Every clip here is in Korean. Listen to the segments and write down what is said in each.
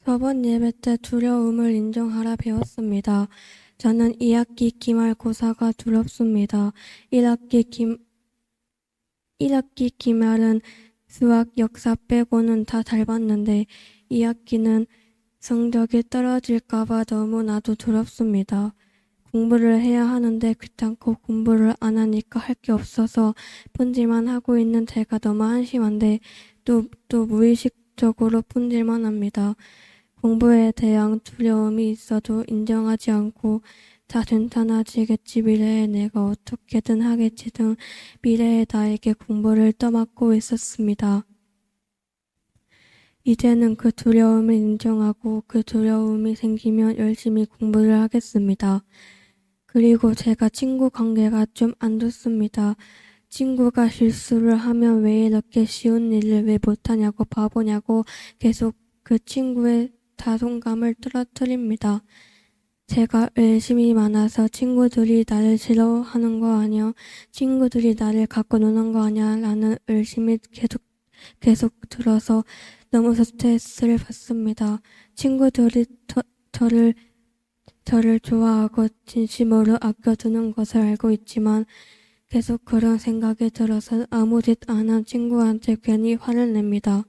저번 예배 때 두려움을 인정하라 배웠습니다. 저는 2학기 기말고사가 두렵습니다. 1학기 기말은 수학, 역사 빼고는 다 잘 봤는데 2학기는 성적이 떨어질까봐 너무나도 두렵습니다. 공부를 해야 하는데 귀찮고 공부를 안 하니까 할 게 없어서 폰질만 하고 있는 제가 너무 한심한데 또 무의식적으로 폰질만 합니다. 공부에 대한 두려움이 있어도 인정하지 않고 다 괜찮아지겠지, 미래에 내가 어떻게든 하겠지 등 미래의 나에게 공부를 떠맡고 있었습니다. 이제는 그 두려움을 인정하고 그 두려움이 생기면 열심히 공부를 하겠습니다. 그리고 제가 친구 관계가 좀 안 좋습니다. 친구가 실수를 하면 왜 이렇게 쉬운 일을 왜 못하냐고 바보냐고 계속 그 친구의 자존감을 떨어뜨립니다. 제가 열심히 많아서 친구들이 나를 싫어하는 거 아니야? 친구들이 나를 갖고 노는 거 아니야? 라는 의심이 계속 들어서 너무 스트레스를 받습니다. 친구들이 저를 좋아하고 진심으로 아껴두는 것을 알고 있지만 계속 그런 생각이 들어서 아무 짓 안 한 친구한테 괜히 화를 냅니다.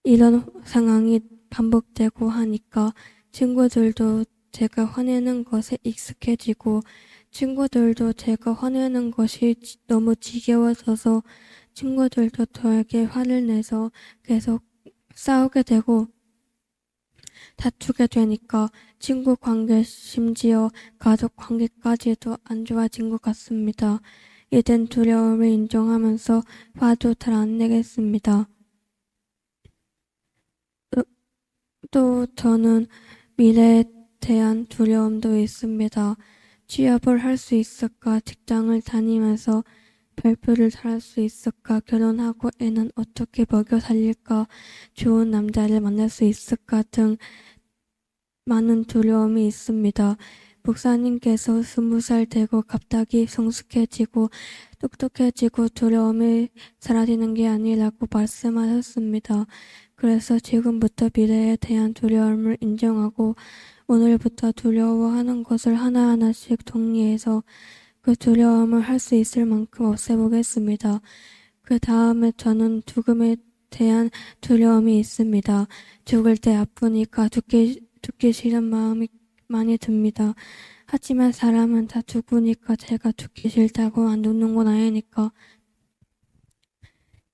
이런 상황이 반복되고 하니까 친구들도 제가 화내는 것에 익숙해지고 친구들도 제가 화내는 것이 너무 지겨워져서 친구들도 저에게 화를 내서 계속 싸우게 되고 다투게 되니까 친구 관계 심지어 가족 관계까지도 안 좋아진 것 같습니다. 이젠 두려움을 인정하면서 화도 잘 안 내겠습니다. 또 저는 미래에 대한 두려움도 있습니다. 취업을 할 수 있을까? 직장을 다니면서 발표를 잘할 수 있을까? 결혼하고 애는 어떻게 먹여 살릴까? 좋은 남자를 만날 수 있을까? 등 많은 두려움이 있습니다. 목사님께서 20살 되고 갑자기 성숙해지고 똑똑해지고 두려움이 사라지는 게 아니라고 말씀하셨습니다. 그래서 지금부터 미래에 대한 두려움을 인정하고 오늘부터 두려워하는 것을 하나하나씩 정리해서 그 두려움을 할 수 있을 만큼 없애보겠습니다. 그 다음에 저는 죽음에 대한 두려움이 있습니다. 죽을 때 아프니까 죽기 싫은 마음이 많이 듭니다. 하지만 사람은 다 죽으니까 제가 죽기 싫다고 안 죽는 건 아니니까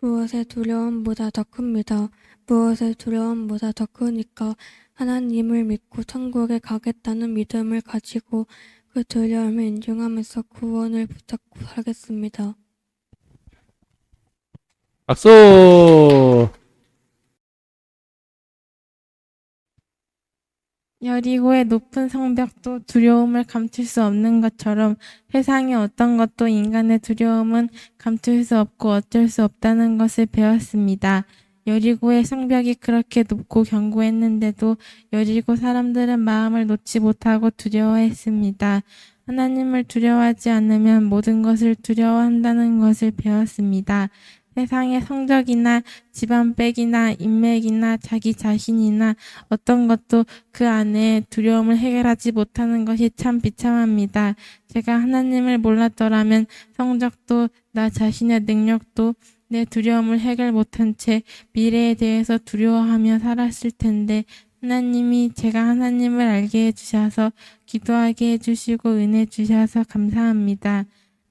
무엇의 두려움보다 더 큽니다. 무엇의 두려움보다 더 크니까 하나님을 믿고 천국에 가겠다는 믿음을 가지고 그 두려움을 인정하면서 구원을 붙잡고 살겠습니다. 박수! 여리고의 높은 성벽도 두려움을 감출 수 없는 것처럼 세상의 어떤 것도 인간의 두려움은 감출 수 없고 어쩔 수 없다는 것을 배웠습니다. 여리고의 성벽이 그렇게 높고 견고했는데도 여리고 사람들은 마음을 놓지 못하고 두려워했습니다. 하나님을 두려워하지 않으면 모든 것을 두려워한다는 것을 배웠습니다. 세상의 성적이나 집안백이나 인맥이나 자기 자신이나 어떤 것도 그 안에 두려움을 해결하지 못하는 것이 참 비참합니다. 제가 하나님을 몰랐더라면 성적도 나 자신의 능력도 내 두려움을 해결 못한 채 미래에 대해서 두려워하며 살았을 텐데 하나님이 제가 하나님을 알게 해주셔서 기도하게 해주시고 은혜 주셔서 감사합니다.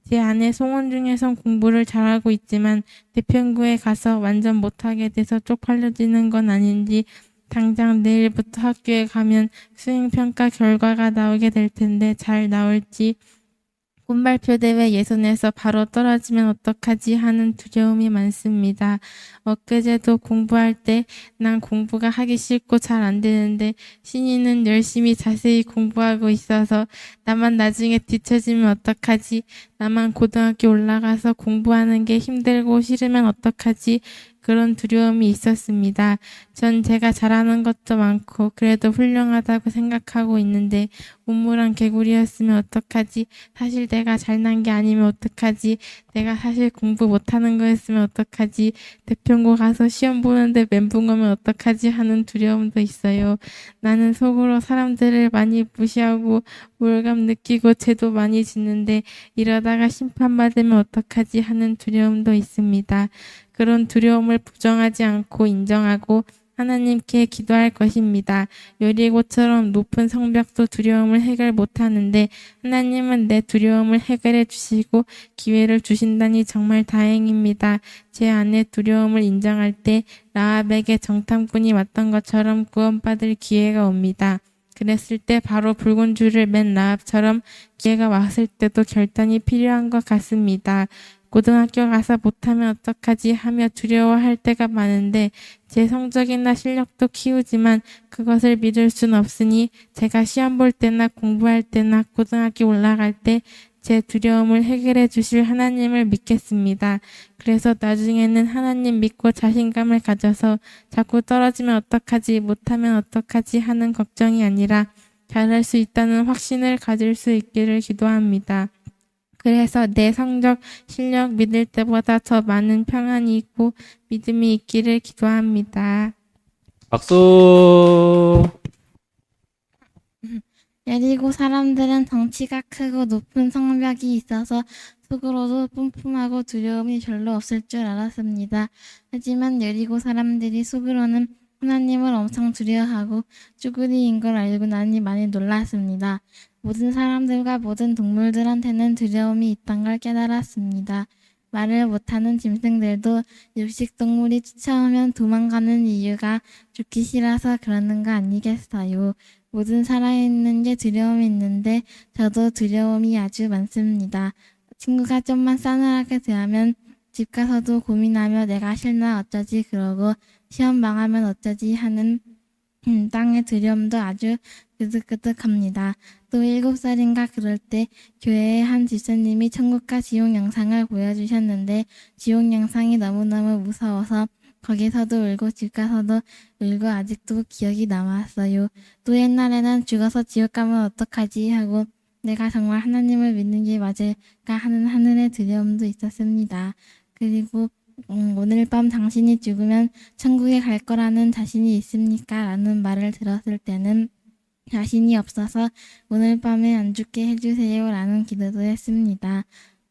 제 아내 송원중에선 공부를 잘하고 있지만 대평구에 가서 완전 못하게 돼서 쪽팔려지는 건 아닌지 당장 내일부터 학교에 가면 수행평가 결과가 나오게 될 텐데 잘 나올지 꿈발표 대회 예선에서 바로 떨어지면 어떡하지 하는 두려움이 많습니다. 엊그제도 공부할 때 난 공부가 하기 싫고 잘 안 되는데 신이는 열심히 자세히 공부하고 있어서 나만 나중에 뒤처지면 어떡하지? 나만 고등학교 올라가서 공부하는 게 힘들고 싫으면 어떡하지? 그런 두려움이 있었습니다. 전 제가 잘하는 것도 많고 그래도 훌륭하다고 생각하고 있는데 우물안 개구리였으면 어떡하지? 사실 내가 잘난 게 아니면 어떡하지? 내가 사실 공부 못하는 거였으면 어떡하지? 대평고 가서 시험 보는데 멘붕 오면 어떡하지? 하는 두려움도 있어요. 나는 속으로 사람들을 많이 무시하고 우울감 느끼고 죄도 많이 짓는데 이러다가 심판받으면 어떡하지? 하는 두려움도 있습니다. 그런 두려움을 부정하지 않고 인정하고 하나님께 기도할 것입니다. 여리고처럼 높은 성벽도 두려움을 해결 못하는데 하나님은 내 두려움을 해결해 주시고 기회를 주신다니 정말 다행입니다. 제 안의 두려움을 인정할 때 라합에게 정탐꾼이 왔던 것처럼 구원받을 기회가 옵니다. 그랬을 때 바로 붉은 줄을 맨 라합처럼 기회가 왔을 때도 결단이 필요한 것 같습니다. 고등학교 가서 못하면 어떡하지 하며 두려워할 때가 많은데 제 성적이나 실력도 키우지만 그것을 믿을 순 없으니 제가 시험 볼 때나 공부할 때나 고등학교 올라갈 때 제 두려움을 해결해 주실 하나님을 믿겠습니다. 그래서 나중에는 하나님 믿고 자신감을 가져서 자꾸 떨어지면 어떡하지 못하면 어떡하지 하는 걱정이 아니라 잘할 수 있다는 확신을 가질 수 있기를 기도합니다. 그래서 내 성적, 실력 믿을 때보다 더 많은 평안이 있고 믿음이 있기를 기도합니다. 박수. 여리고 사람들은 덩치가 크고 높은 성벽이 있어서 속으로도 뿜뿜하고 두려움이 별로 없을 줄 알았습니다. 하지만 여리고 사람들이 속으로는 하나님을 엄청 두려워하고 쭈구리인 걸 알고 나니 많이 놀랐습니다. 모든 사람들과 모든 동물들한테는 두려움이 있던 걸 깨달았습니다. 말을 못하는 짐승들도 육식동물이 쫓아오면 도망가는 이유가 죽기 싫어서 그러는 거 아니겠어요. 모든 살아있는 게 두려움이 있는데 저도 두려움이 아주 많습니다. 친구가 좀만 싸늘하게 대하면 집 가서도 고민하며 내가 싫나 어쩌지 그러고 시험 망하면 어쩌지 하는 땅의 두려움도 아주 끄득끄득합니다. 또 7살인가 그럴 때 교회의 한 집사님이 천국과 지옥 영상을 보여주셨는데 지옥 영상이 너무너무 무서워서 거기서도 울고 집 가서도 울고 아직도 기억이 남았어요. 또 옛날에는 죽어서 지옥 가면 어떡하지 하고 내가 정말 하나님을 믿는 게 맞을까 하는 하늘의 두려움도 있었습니다. 그리고 오늘 밤 당신이 죽으면 천국에 갈 거라는 자신이 있습니까? 라는 말을 들었을 때는 자신이 없어서 오늘 밤에 안 죽게 해주세요 라는 기도도 했습니다.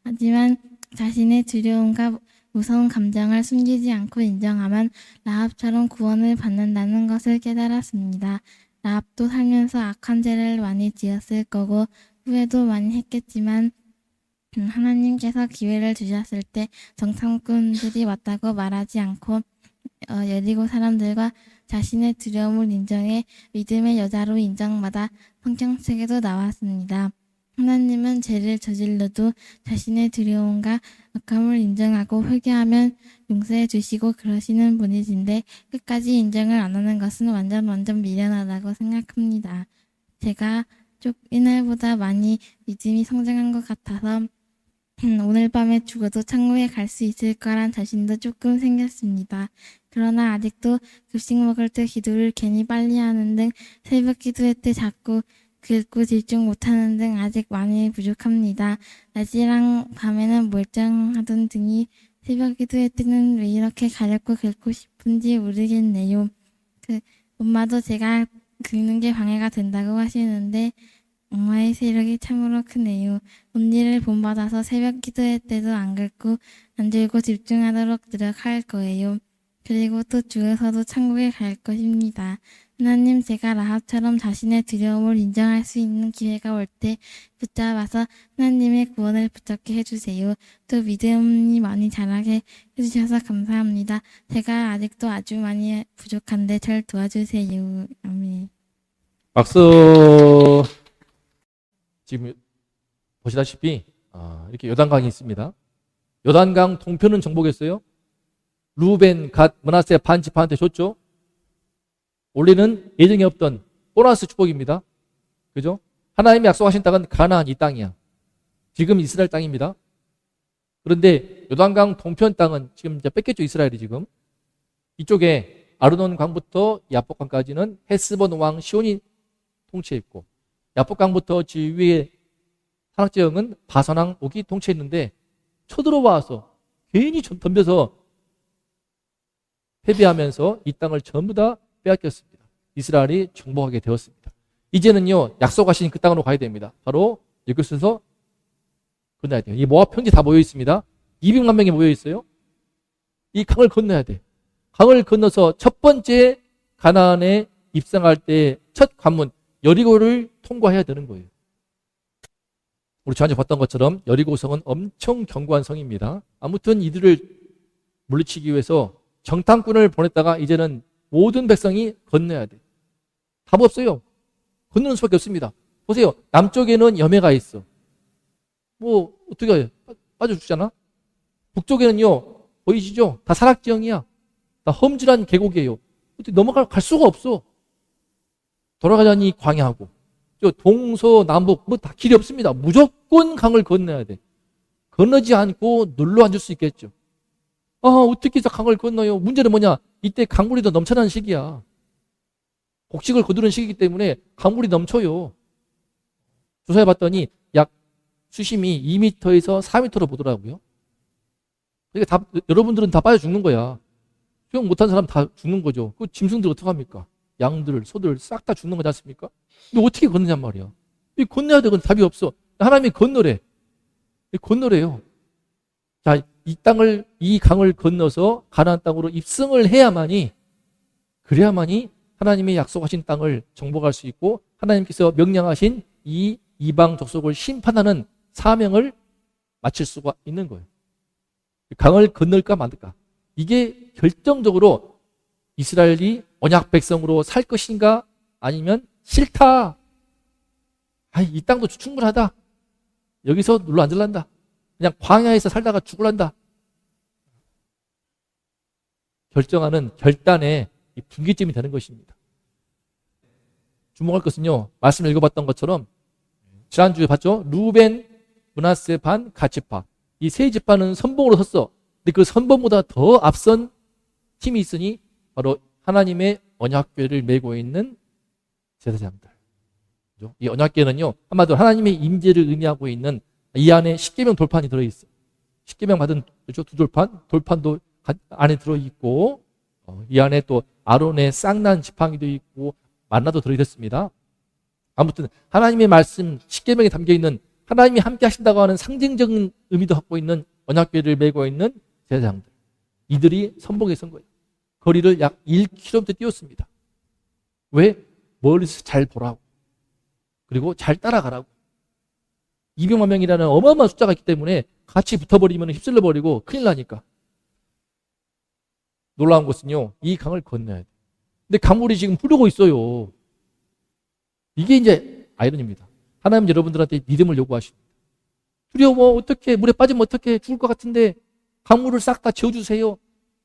하지만 자신의 두려움과 무서운 감정을 숨기지 않고 인정하면 라합처럼 구원을 받는다는 것을 깨달았습니다. 라합도 살면서 악한 죄를 많이 지었을 거고 후회도 많이 했겠지만 하나님께서 기회를 주셨을 때 정탐꾼들이 왔다고 말하지 않고 여리고 사람들과 자신의 두려움을 인정해 믿음의 여자로 인정받아 성경책에도 나왔습니다. 하나님은 죄를 저질러도 자신의 두려움과 악함을 인정하고 회개하면 용서해 주시고 그러시는 분이신데 끝까지 인정을 안 하는 것은 완전 미련하다고 생각합니다. 제가 좀 이날보다 많이 믿음이 성장한 것 같아서 오늘 밤에 죽어도 천국에 갈 수 있을 거란 자신도 조금 생겼습니다. 그러나 아직도 급식 먹을 때 기도를 괜히 빨리 하는 등 새벽 기도회 때 자꾸 긁고 집중 못하는 등 아직 많이 부족합니다. 낮이랑 밤에는 멀쩡하던 등이 새벽 기도회 때는 왜 이렇게 가렵고 긁고 싶은지 모르겠네요. 엄마도 제가 긁는 게 방해가 된다고 하시는데 엄마의 세력이 참으로 크네요. 언니를 본받아서 새벽 기도회 때도 안 긁고 안 들고 집중하도록 노력할 거예요. 그리고 또 죽어서도 천국에 갈 것입니다. 하나님, 제가 라합처럼 자신의 두려움을 인정할 수 있는 기회가 올 때 붙잡아서 하나님의 구원을 붙잡게 해주세요. 또 믿음이 많이 자라게 해주셔서 감사합니다. 제가 아직도 아주 많이 부족한데 절 도와주세요. 아멘. 박수. 지금 보시다시피 이렇게 요단강이 있습니다. 요단강 동편은 정복했어요. 루벤, 갓, 므낫세 반 지파한테 줬죠. 원래는 예정에 없던 보너스 축복입니다. 그죠? 하나님이 약속하신 땅은 가나안 이 땅이야. 지금 이스라엘 땅입니다. 그런데 요단강 동편 땅은 지금 이제 뺏겼죠, 이스라엘이 지금. 이쪽에 아르논 강부터 야복강까지는 헤스본 왕 시온이 통치했고, 야복강부터 지위의 산악지역은 바산 왕 옥이 통치했는데, 쳐들어와서 괜히 덤벼서 패배하면서 이 땅을 전부 다 빼앗겼습니다. 이스라엘이 정복하게 되었습니다. 이제는요, 약속하신 그 땅으로 가야 됩니다. 바로 여기서 건너야 돼요. 이 모압 평지 다 모여 있습니다. 200만 명이 모여 있어요. 이 강을 건너야 돼. 강을 건너서 첫 번째 가나안에 입성할 때 첫 관문 여리고를 통과해야 되는 거예요. 우리 지난주에 봤던 것처럼 여리고 성은 엄청 견고한 성입니다. 아무튼 이들을 물리치기 위해서 정탐꾼을 보냈다가 이제는 모든 백성이 건너야 돼. 답 없어요. 건너는 수밖에 없습니다. 보세요. 남쪽에는 여매가 있어. 뭐 어떻게 해요? 빠져 죽잖아. 북쪽에는요, 보이시죠? 다 산악지형이야. 다 험준한 계곡이에요. 어떻게 갈 수가 없어. 돌아가자니 광야하고, 동서남북 뭐 다 길이 없습니다. 무조건 강을 건너야 돼. 건너지 않고 눌러 앉을 수 있겠죠. 어떻게 해서 강을 건너요? 문제는 뭐냐? 이때 강물이 더 넘쳐나는 시기야. 곡식을 거두는 시기이기 때문에 강물이 넘쳐요. 조사해봤더니 약 수심이 2m에서 4m로 보더라고요. 그러니까 여러분들은 다 빠져 죽는 거야. 수영 못한 사람 다 죽는 거죠. 그 짐승들 어떡합니까? 양들, 소들 싹 다 죽는 거지 않습니까? 근데 어떻게 건너냔 말이야. 이 건너야 돼. 근데 답이 없어. 하나님이 건너래. 건너래요. 자, 이 강을 건너서 가나안 땅으로 입성을 그래야만이 하나님의 약속하신 땅을 정복할 수 있고, 하나님께서 명령하신 이 이방 족속을 심판하는 사명을 마칠 수가 있는 거예요. 강을 건널까 말까. 이게 결정적으로 이스라엘이 언약 백성으로 살 것인가, 아니면 싫다. 이 땅도 충분하다. 여기서 눌러 앉을란다. 그냥 광야에서 살다가 죽을란다. 결정하는 결단의 이 분기점이 되는 것입니다. 주목할 것은요, 말씀 읽어봤던 것처럼 지난주에 봤죠? 루벤, 므낫세 반, 갓지파. 이 세 지파는 선봉으로 섰어. 근데 그 선봉보다 더 앞선 팀이 있으니 바로 하나님의 언약궤를 메고 있는 제사장들. 이 언약궤는요, 한마디로 하나님의 임재를 의미하고 있는, 이 안에 십계명 돌판이 들어있어요. 십계명 받은 두 돌판도 안에 들어있고, 이 안에 또 아론의 쌍난 지팡이도 있고 만나도 들어있습니다. 아무튼 하나님의 말씀 십계명에 담겨있는 하나님이 함께 하신다고 하는 상징적인 의미도 갖고 있는 언약궤를 메고 있는 제사장들, 이들이 선봉에 선 거예요. 거리를 약 1km 뛰었습니다. 왜? 멀리서 잘 보라고, 그리고 잘 따라가라고. 200만 명이라는 어마어마한 숫자가 있기 때문에 같이 붙어버리면 휩쓸려 버리고 큰일 나니까. 놀라운 것은요, 이 강을 건너야 돼. 근데 강물이 지금 흐르고 있어요. 이게 이제 아이러니입니다. 하나님 여러분들한테 믿음을 요구하십니다. 두려워, 어떻게 물에 빠지면 어떻게 죽을 것 같은데 강물을 싹 다 지어주세요.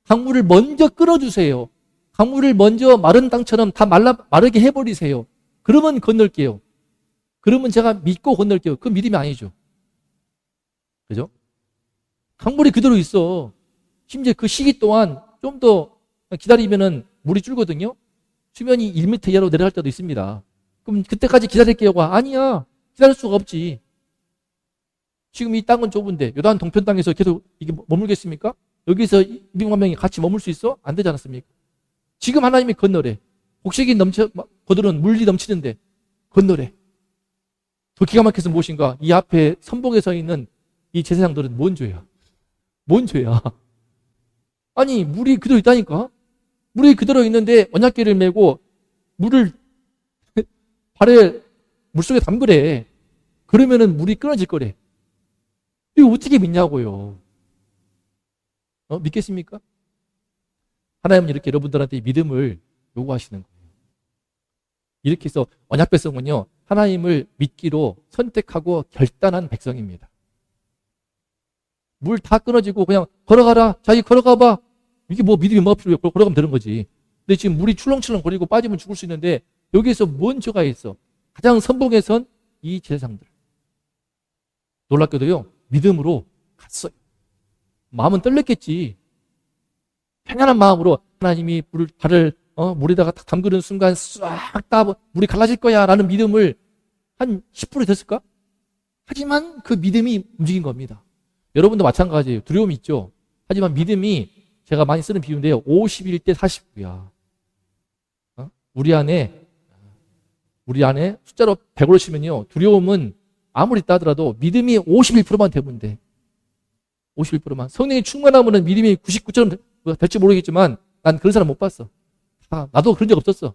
강물을 먼저 끊어주세요. 강물을 먼저 마른 땅처럼 다 마르게 해버리세요. 그러면 건널게요. 그러면 제가 믿고 건널게요. 그건 믿음이 아니죠. 그죠? 강물이 그대로 있어. 심지어 그 시기 동안 좀 더 기다리면은 물이 줄거든요. 수면이 1m 이하로 내려갈 때도 있습니다. 그럼 그때까지 기다릴게요. 아니야. 기다릴 수가 없지. 지금 이 땅은 좁은데 요단 동편 땅에서 계속 이게 머물겠습니까? 여기서 200만 명이 같이 머물 수 있어? 안 되지 않았습니까? 지금 하나님이 건너래. 곡식이 거들은 물이 넘치는데 건너래. 더 기가 막혀서 무엇인가? 이 앞에 선봉에 서 있는 이 제사장들은 뭔 죄야? 뭔 죄야? 아니, 물이 그대로 있다니까? 물이 그대로 있는데 언약궤를 메고 물을 발에 물속에 담그래. 그러면은 물이 끊어질 거래. 이거 어떻게 믿냐고요? 믿겠습니까? 하나님은 이렇게 여러분들한테 믿음을 요구하시는 거예요. 이렇게 해서 언약 백성은요, 하나님을 믿기로 선택하고 결단한 백성입니다. 물 다 끊어지고 그냥 걸어가라. 자기 걸어가봐. 이게 뭐 믿음이 뭐가 필요해. 걸어가면 되는 거지. 근데 지금 물이 출렁출렁 거리고 빠지면 죽을 수 있는데 여기에서 뭔 죄가 있어? 가장 선봉에 선 이 제사장들. 놀랍게도요, 믿음으로 갔어요. 마음은 떨렸겠지. 편안한 마음으로 하나님이 발을 물에다가 딱 담그는 순간 싹 다 물이 갈라질 거야 라는 믿음을 한 10% 됐을까? 하지만 그 믿음이 움직인 겁니다. 여러분도 마찬가지예요. 두려움이 있죠. 하지만 믿음이 제가 많이 쓰는 비유인데요. 51대 49야. 우리 안에 숫자로 100으로 치면요. 두려움은 아무리 따더라도 믿음이 51%만 되면 돼. 51%만. 성령이 충만하면 믿음이 99점 될지 모르겠지만 난 그런 사람 못 봤어. 나도 그런 적 없었어.